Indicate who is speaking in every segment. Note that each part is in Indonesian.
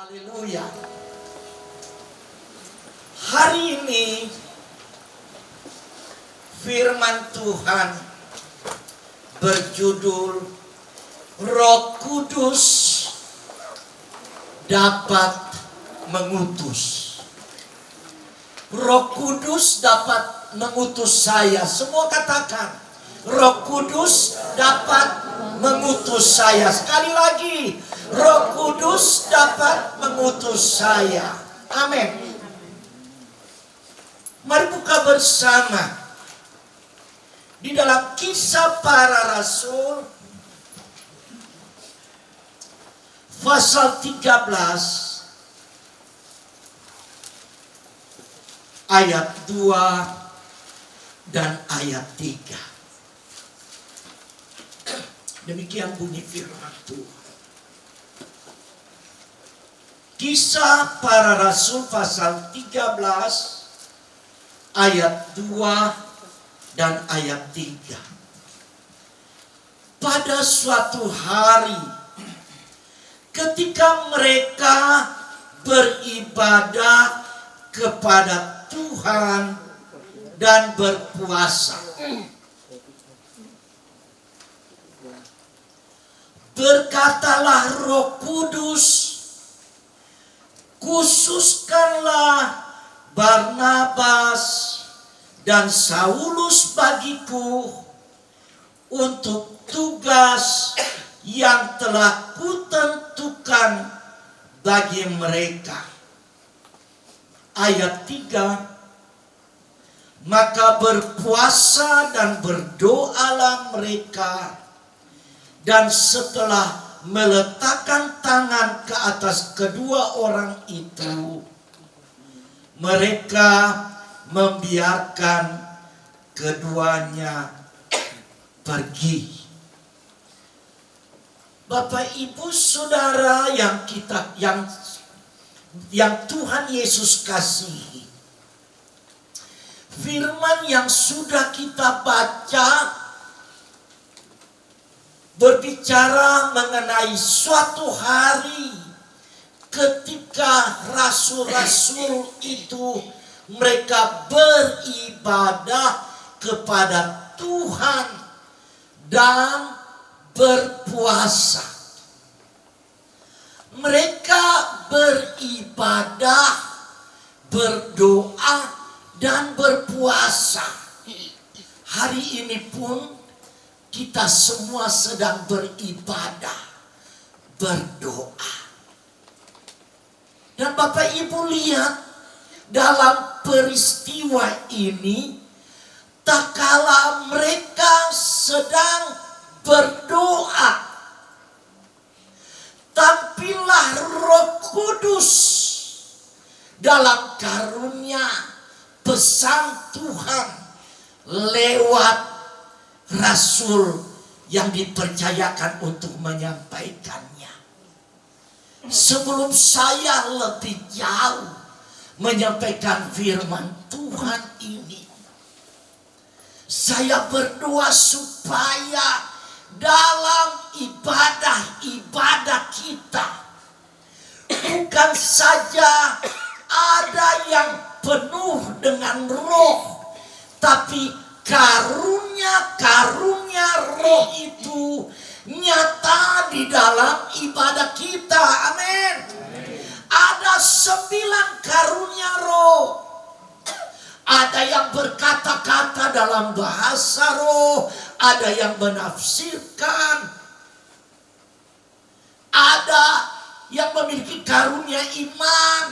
Speaker 1: Haleluya. Hari ini firman Tuhan berjudul Roh Kudus dapat mengutus. Roh Kudus dapat mengutus saya. Semua katakan, Roh Kudus dapat mengutus saya. Sekali lagi, Roh Kudus dapat mengutus saya. Amin. Mari buka bersama di dalam Kisah Para Rasul pasal 13 ayat 2 dan ayat 3. Demikian bunyi firman Tuhan. Kisah Para Rasul pasal 13 ayat 2 dan ayat 3. Pada suatu hari ketika mereka beribadah kepada Tuhan dan berpuasa, berkatalah Roh Kudus, khususkanlah Barnabas dan Saulus bagiku untuk tugas yang telah kutentukan bagi mereka. Ayat 3. Maka berpuasa dan berdoalah mereka, dan setelah meletakkan tangan ke atas kedua orang itu, mereka membiarkan keduanya pergi. Bapak, Ibu, Saudara yang Tuhan Yesus kasihi, firman yang sudah kita baca berbicara mengenai suatu hari ketika rasul-rasul itu mereka beribadah kepada Tuhan dan berpuasa. Mereka beribadah, berdoa, dan berpuasa. Hari ini pun kita semua sedang beribadah, berdoa. Dan Bapak Ibu lihat dalam peristiwa ini, tak kala mereka sedang berdoa, tampillah Roh Kudus dalam karunia pesan Tuhan lewat rasul yang dipercayakan untuk menyampaikannya. Sebelum saya lebih jauh menyampaikan firman Tuhan ini, saya berdoa supaya dalam ibadah-ibadah kita bukan saja ada yang penuh dengan roh, tapi karunia roh itu nyata di dalam ibadah kita. Amin. Ada 9 karunia roh. Ada yang berkata-kata dalam bahasa roh, ada yang menafsirkan, ada yang memiliki karunia iman,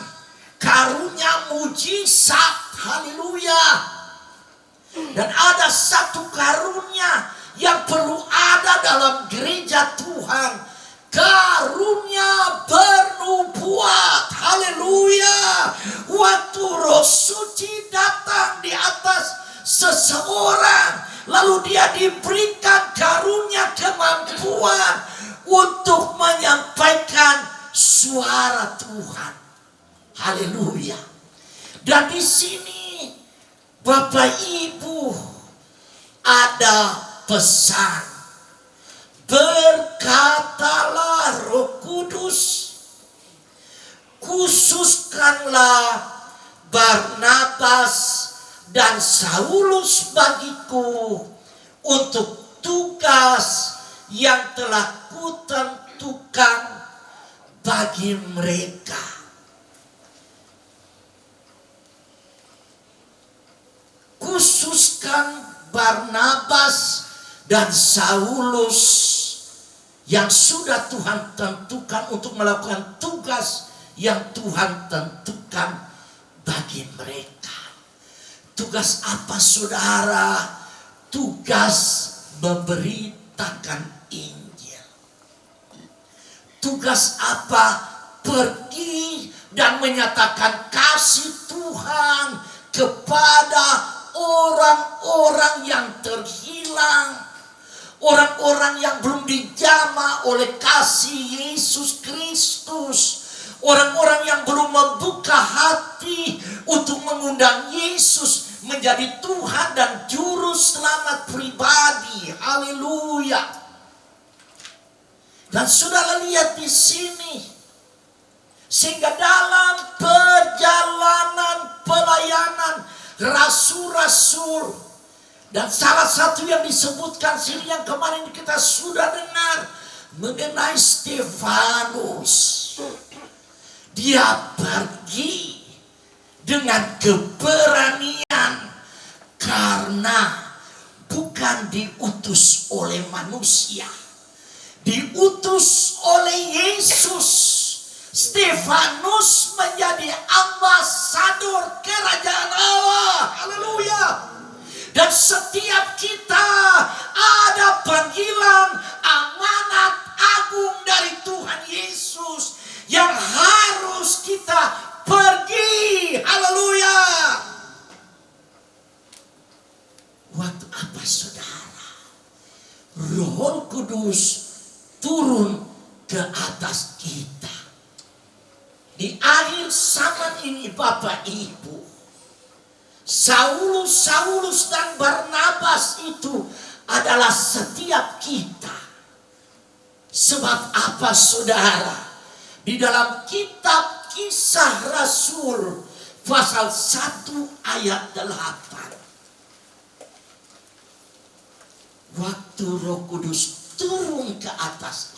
Speaker 1: karunia mujizat. Haleluya. Dan ada satu karunia yang perlu ada dalam gereja Tuhan, karunia bernubuat. Haleluya. Waktu Roh Suci datang di atas seseorang, lalu dia diberikan karunia kemampuan untuk menyampaikan suara Tuhan. Haleluya. Dan di sini Bapak Ibu ada pesan. Berkatalah Roh Kudus, khususkanlah Barnabas dan Saulus bagiku untuk tugas yang telah kutentukan bagi mereka. Khususkan Barnabas dan Saulus yang sudah Tuhan tentukan untuk melakukan tugas yang Tuhan tentukan bagi mereka. Tugas apa, saudara? Tugas memberitakan Injil. Tugas apa? Pergi dan menyatakan kasih Tuhan kepada orang-orang yang terhilang, orang-orang yang belum dijamah oleh kasih Yesus Kristus, orang-orang yang belum membuka hati untuk mengundang Yesus menjadi Tuhan dan Juru Selamat pribadi. Haleluya. Dan saudara lihat di sini, sehingga dalam perjalanan pelayanan rasul-rasul, dan salah satu yang disebutkan sini yang kemarin kita sudah dengar mengenai Stefanus. Dia pergi dengan keberanian karena bukan diutus oleh manusia, diutus oleh Yesus. Stefanus menjadi ambasador kerajaan Allah. Haleluya. Dan setiap kita ada panggilan amanat agung dari Tuhan Yesus yang harus kita pergi. Haleluya. Waktu apa, saudara? Roh Kudus turun ke atas kita. Di akhir zaman ini, Bapak Ibu, Saulus dan Barnabas itu adalah setiap kita. Sebab apa, saudara? Di dalam kitab Kisah Rasul pasal 1 ayat 8. Waktu Roh Kudus turun ke atas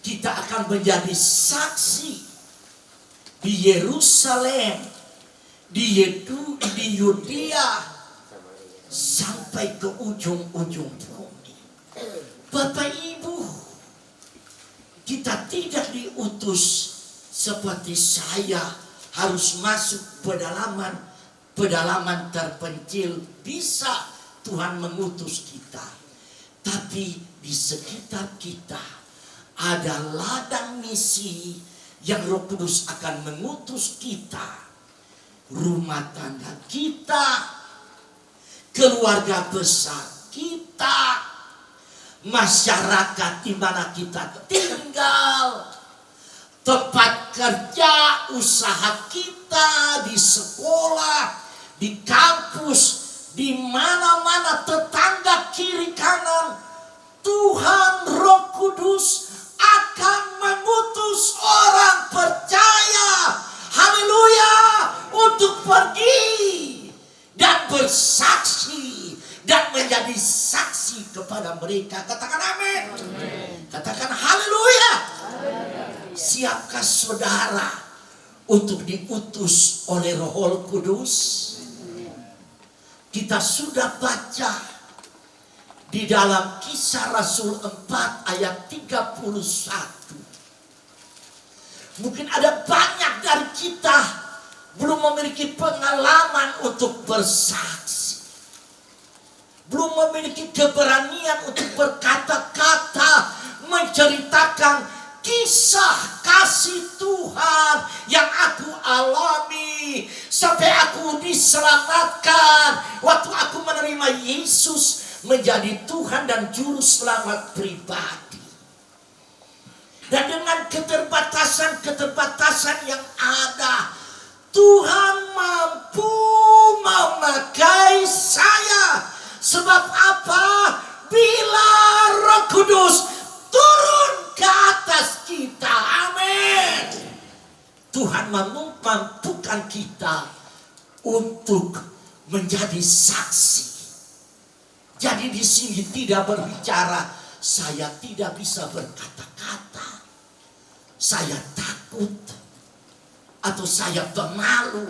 Speaker 1: kita akan menjadi saksi di Yerusalem, di Yudea, sampai ke ujung-ujung bumi. Bapak Ibu, kita tidak diutus seperti saya harus masuk pedalaman terpencil. Bisa Tuhan mengutus kita, tapi di sekitar kita ada ladang misi yang Roh Kudus akan mengutus kita. Rumah tangga kita, keluarga besar kita, masyarakat di mana kita tinggal, tempat kerja, usaha kita, di sekolah, di kampus, di mana-mana, tetangga kiri kanan. Tuhan Roh Kudus akan mengutus orang percaya, haleluya, untuk pergi dan bersaksi dan menjadi saksi kepada mereka. Katakan amin. Katakan haleluya. Siapkah saudara untuk diutus oleh Roh Kudus? Kita sudah baca di dalam Kisah Rasul 4 ayat 31. Mungkin ada banyak dari kita belum memiliki pengalaman untuk bersaksi, belum memiliki keberanian untuk berkata-kata, menceritakan kisah kasih Tuhan yang aku alami sampai aku diselamatkan waktu aku menerima Yesus menjadi Tuhan dan Juru Selamat pribadi. Dan dengan keterbatasan yang ada, Tuhan mampu memakai saya. Sebab apa? Bila Roh Kudus turun ke atas kita. Amin. Tuhan memampukan kita untuk menjadi saksi. Jadi di sini tidak berbicara saya tidak bisa berkata-kata, saya takut, atau saya pemalu.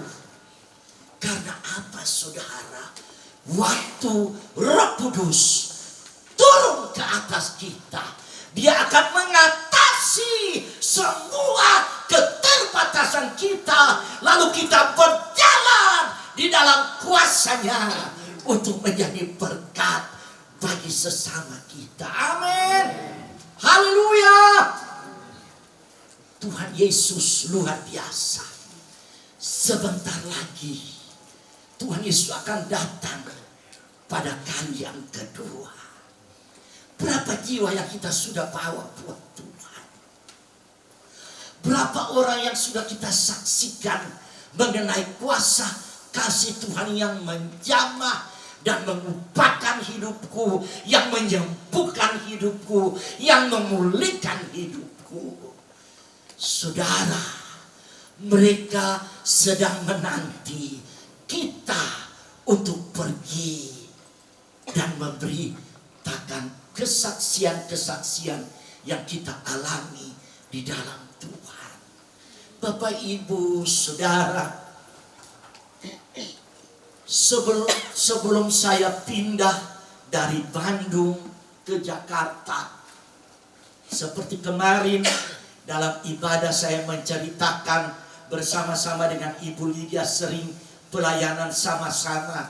Speaker 1: Karena apa saudara? Waktu Roh Kudus turun ke atas kita, Dia akan mengatasi semua keterbatasan kita. Lalu kita berjalan di dalam kuasa-Nya untuk menjadi berkat bagi sesama kita. Amin. Haleluya. Tuhan Yesus luar biasa. Sebentar lagi Tuhan Yesus akan datang pada kali yang kedua. Berapa jiwa yang kita sudah bawa buat Tuhan? Berapa orang yang sudah kita saksikan mengenai kuasa kasih Tuhan yang menjamah dan mengubahkan hidupku, yang menyembuhkan hidupku, yang memulihkan hidupku. Saudara, mereka sedang menanti kita untuk pergi dan memberitakan kesaksian-kesaksian yang kita alami di dalam Tuhan. Bapak, Ibu, Saudara, sebelum saya pindah dari Bandung ke Jakarta, seperti kemarin dalam ibadah saya menceritakan bersama-sama dengan Ibu Lydia sering pelayanan sama-sama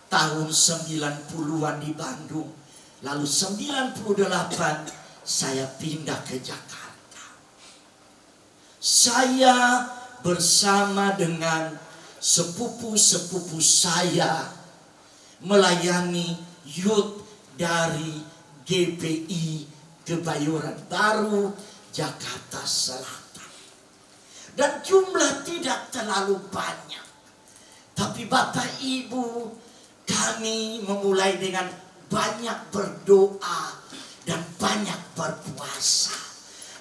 Speaker 1: tahun 90-an di Bandung. Lalu 98 saya pindah ke Jakarta. Saya bersama dengan sepupu-sepupu saya melayani youth dari GPI Kebayoran Baru, Jakarta Selatan. Dan jumlah tidak terlalu banyak. Tapi Bapak Ibu, kami memulai dengan banyak berdoa dan banyak berpuasa.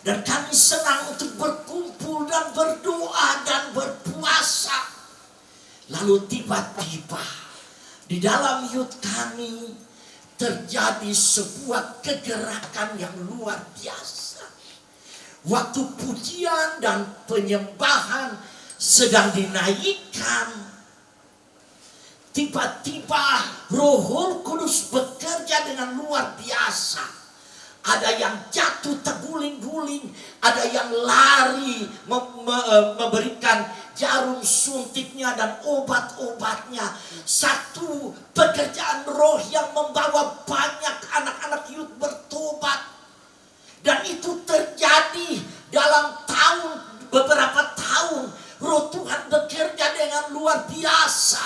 Speaker 1: Dan kami senang untuk berkumpul dan berdoa dan berpuasa. Lalu tiba-tiba di dalam youth kami terjadi sebuah kegerakan yang luar biasa. Waktu pujian dan penyembahan sedang dinaikkan, tiba-tiba Roh Kudus bekerja dengan luar biasa. Ada yang jatuh terguling-guling, ada yang lari memberikan jarum suntiknya dan obat-obatnya. Satu pekerjaan roh yang membawa banyak anak-anak youth bertobat. Dan itu terjadi dalam beberapa tahun. Roh Tuhan bekerja dengan luar biasa.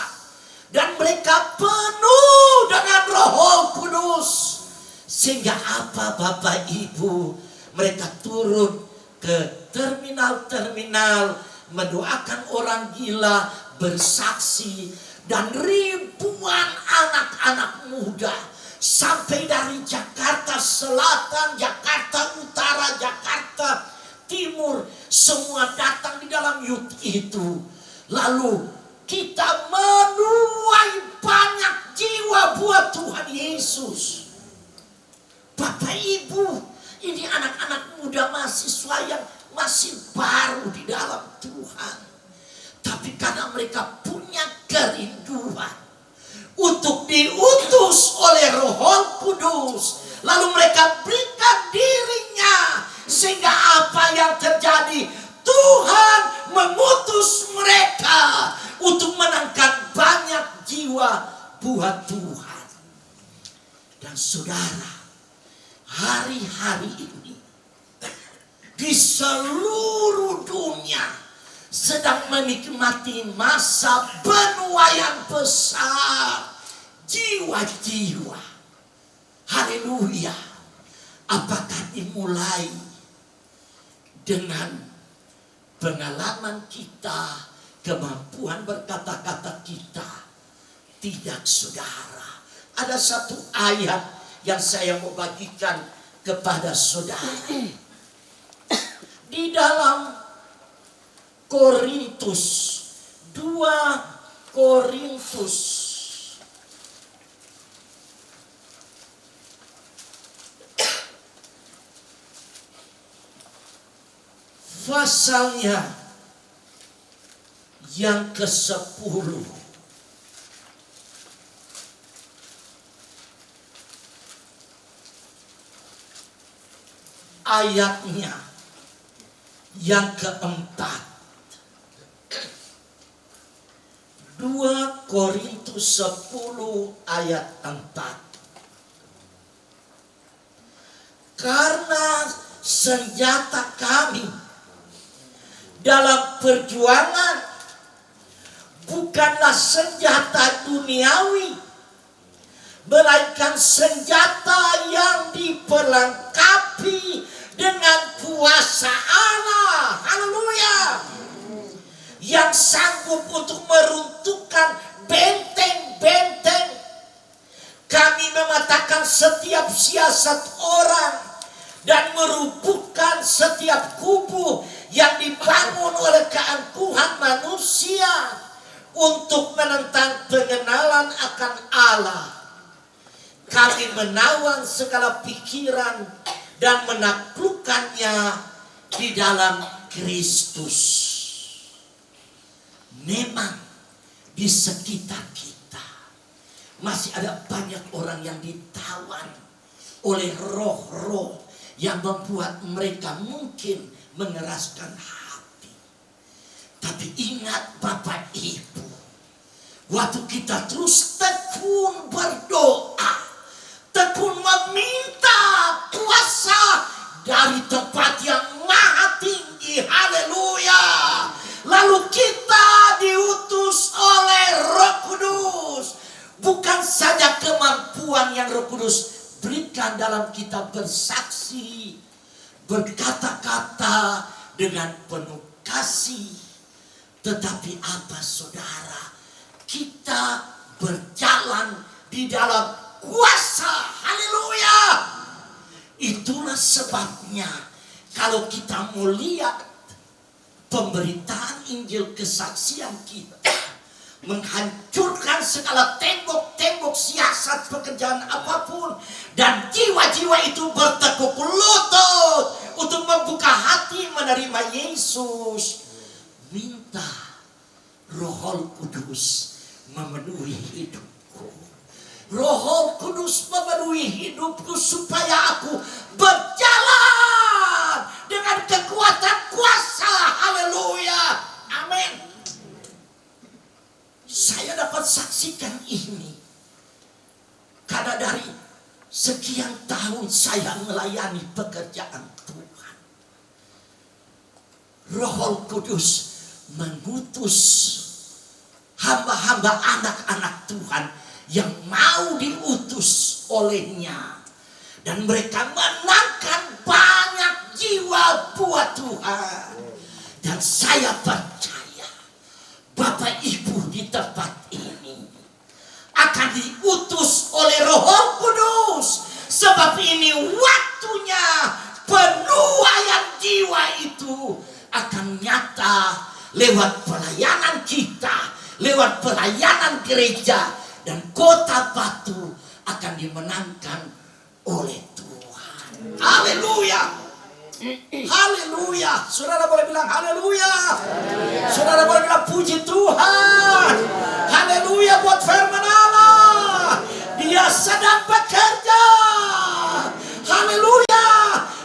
Speaker 1: Dan mereka penuh dengan Roh Kudus. Sehingga apa Bapak Ibu? Mereka turun ke terminal-terminal, mendoakan orang gila, bersaksi. Dan ribuan anak-anak muda sampai dari Jakarta Selatan, Jakarta Utara, Jakarta Timur, semua datang di dalam youth itu. Lalu kita menuai banyak jiwa buat Tuhan Yesus. Bapak Ibu, ini anak-anak muda mahasiswa yang masih baru di dalam Tuhan. Tapi karena mereka punya kerinduan untuk diutus oleh Roh Kudus, lalu mereka berikan dirinya, sehingga apa yang terjadi? Tuhan mengutus mereka untuk menangkan banyak jiwa buat Tuhan. Dan saudara, hari-hari ini di seluruh dunia sedang menikmati masa penuaian besar jiwa-jiwa. Haleluya. Apakah dimulai dengan pengalaman kita, kemampuan berkata-kata kita? Tidak, saudara. Ada satu ayat yang saya mau bagikan kepada saudara. Di dalam Korintus, 2 Korintus pasalnya yang ke-10. Ayatnya yang ke-4. 2 Korintus 10 ayat 4. Karena senjata kami dalam perjuangan bukanlah senjata duniawi, melainkan senjata yang diperlengkapi dengan kuasa Allah. Haleluya. Yang sanggup untuk meruntuhkan benteng-benteng. Kami mematahkan setiap siasat orang dan merubuhkan setiap kubu yang dibangun oleh keangkuhan manusia untuk menentang pengenalan akan Allah. Kami menawan segala pikiran dan menaklukkannya di dalam Kristus. Memang di sekitar kita masih ada banyak orang yang ditawan oleh roh-roh yang membuat mereka mungkin mengeraskan hati. Tapi ingat Bapak Ibu, waktu kita terus tekun berdoa, tekun meminta kuasa dari tempat yang maha tinggi, haleluya, lalu kita diutus oleh Roh Kudus. Bukan saja kemampuan yang Roh Kudus berikan dalam kita bersaksi, berkata-kata dengan penuh kasih, tetapi apa saudara? Kita berjalan di dalam kuasa, haleluya. Itulah sebabnya kalau kita mau lihat pemberitaan Injil kesaksian kita, menghancurkan segala tembok-tembok siasat pekerjaan apapun, dan jiwa-jiwa itu bertekuk lutut untuk membuka hati menerima Yesus. Minta Roh Kudus memenuhi hidupku. Roh Kudus memenuhi hidupku supaya aku berjalan dengan kekuatan kuasa, haleluya, amin. Saya dapat saksikan ini karena dari sekian tahun saya melayani pekerjaan Tuhan. Roh Kudus mengutus hamba-hamba anak-anak Tuhan yang mau diutus olehnya, dan mereka menangkan banyak jiwa buat Tuhan. Dan saya percaya Bapak Ibu di tempat ini akan diutus oleh Roh Kudus, sebab ini waktunya penuaian jiwa itu akan nyata lewat pelayanan kita, lewat pelayanan gereja, dan Kota Batu akan dimenangkan oleh Tuhan. Haleluya. Haleluya. Saudara boleh bilang haleluya. Saudara boleh bilang puji Tuhan. Haleluya buat firman Allah. Dia sedang bekerja. Haleluya.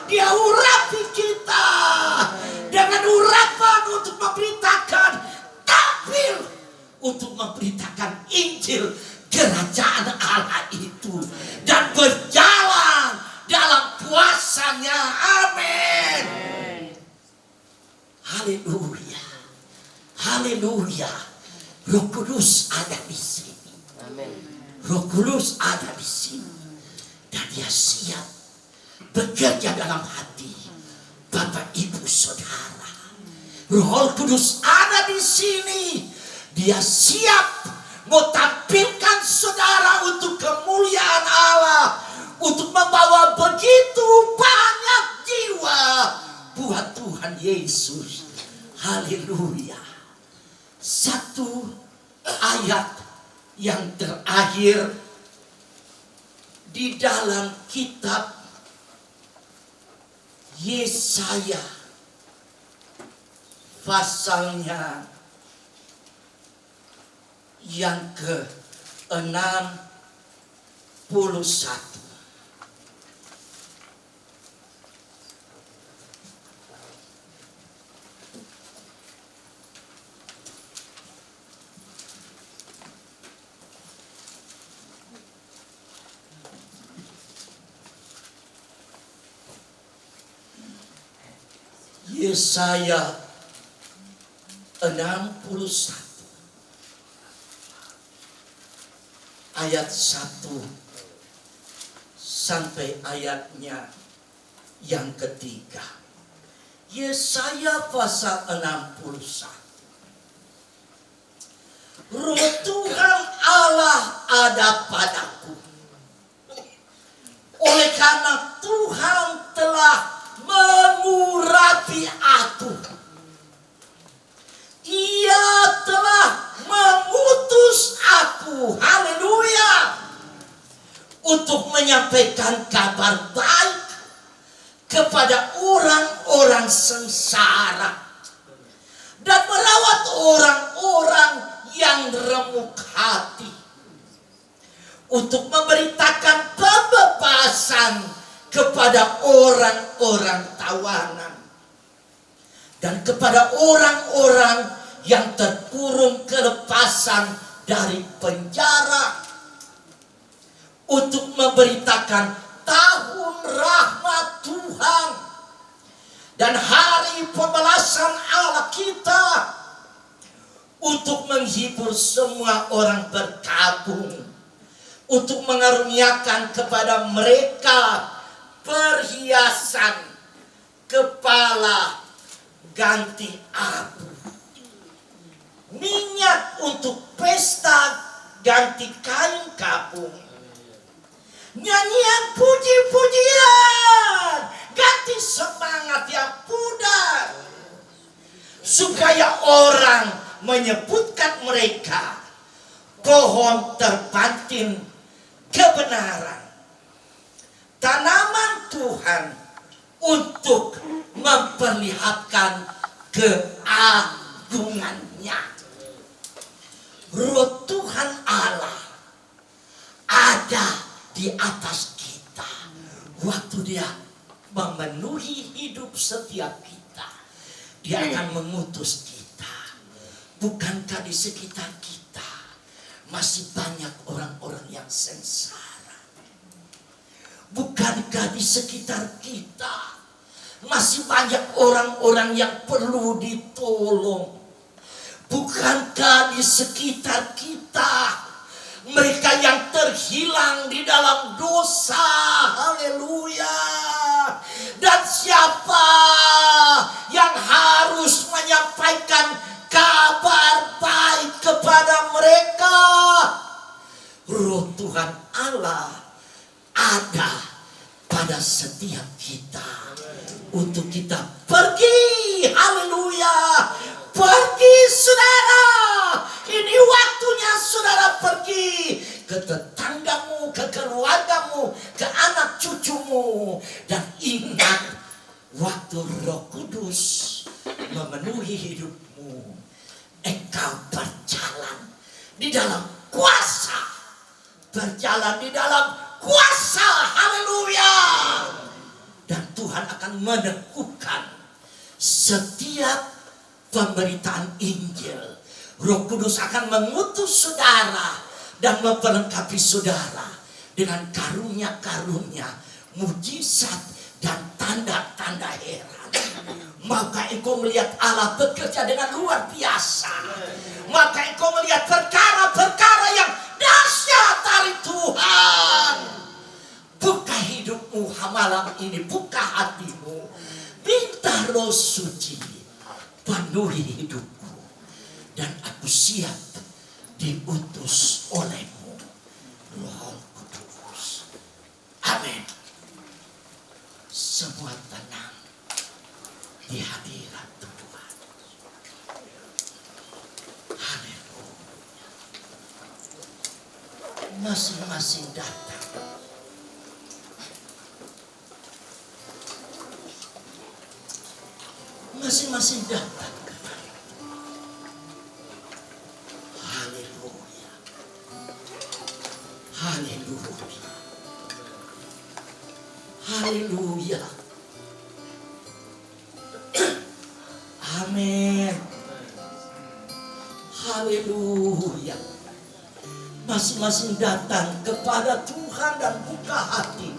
Speaker 1: Dia urapi kita dengan urapan untuk memberitakan tampil, untuk memberitakan Injil kerajaan Allah itu, dan berjalan dalam kuasanya. Amin. Haleluya. Haleluya. Roh Kudus ada di sini. Amin. Roh Kudus ada di sini, dan dia siap bekerja dalam hati Bapak Ibu Saudara. Roh Kudus ada di sini. Dia siap mau tampilkan saudara untuk kemuliaan Allah, untuk membawa begitu banyak jiwa buat Tuhan Yesus. Haleluya. Satu ayat yang terakhir di dalam kitab Yesaya pasalnya yang ke-61. Yesaya 61 ayat 1 sampai ayatnya yang ketiga. Yesaya pasal 61. Roh Tuhan Allah ada padaku, oleh karena Tuhan telah mengurapi aku. Ia telah mengutus aku, haleluya, untuk menyampaikan kabar baik kepada orang-orang sengsara dan merawat orang-orang yang remuk hati, untuk memberitakan pembebasan kepada orang-orang tawanan dan kepada orang-orang yang terkurung kelepasan dari penjara, untuk memberitakan tahun rahmat Tuhan dan hari pembalasan Allah kita, untuk menghibur semua orang berkabung, untuk mengaruniakan kepada mereka perhiasan kepala ganti abu, minyak untuk pesta ganti kain kapung, nyanyian puji-pujian ganti semangat yang pudar, supaya orang menyebutkan mereka pohon terpantin kebenaran, tanaman Tuhan untuk memperlihatkan keagungannya. Roh Tuhan Allah ada di atas kita waktu Dia memenuhi hidup setiap kita. Dia akan mengutus kita. Bukankah di sekitar kita masih banyak orang-orang yang sengsara? Bukankah di sekitar kita masih banyak orang-orang yang perlu ditolong? Bukankah di sekitar kita mereka yang terhilang di dalam dosa? Haleluya. Dan siapa yang harus menyampaikan kabar baik kepada mereka? Roh Tuhan Allah ada pada setiap kita, untuk kita pergi. Haleluya. Pergi saudara, ini waktunya saudara pergi ke tetanggamu, ke keluargamu, ke anak cucumu. Dan ingat, waktu Roh Kudus memenuhi hidupmu, engkau berjalan di dalam kuasa, berjalan di dalam kuasa. Haleluya. Dan Tuhan akan meneguhkan setiap pemberitaan Injil. Roh Kudus akan mengutus saudara dan memperlengkapi saudara dengan karunia-karunia, mujizat dan tanda-tanda heran. Maka engkau melihat Allah bekerja dengan luar biasa. Maka engkau melihat perkara-perkara yang dahsyat dari Tuhan. Buka hidupmu malam ini, buka hatimu. Minta Roh Suci penuhi hidupku, dan aku siap diutus olehmu, Roh Kudus. Amin. Semua tenang di hadirat Tuhan. masing-masing datang. Masing-masing datang kepada Tuhan. Haleluya. Haleluya. Haleluya. Amin. Haleluya. Masing-masing datang kepada Tuhan dan buka hati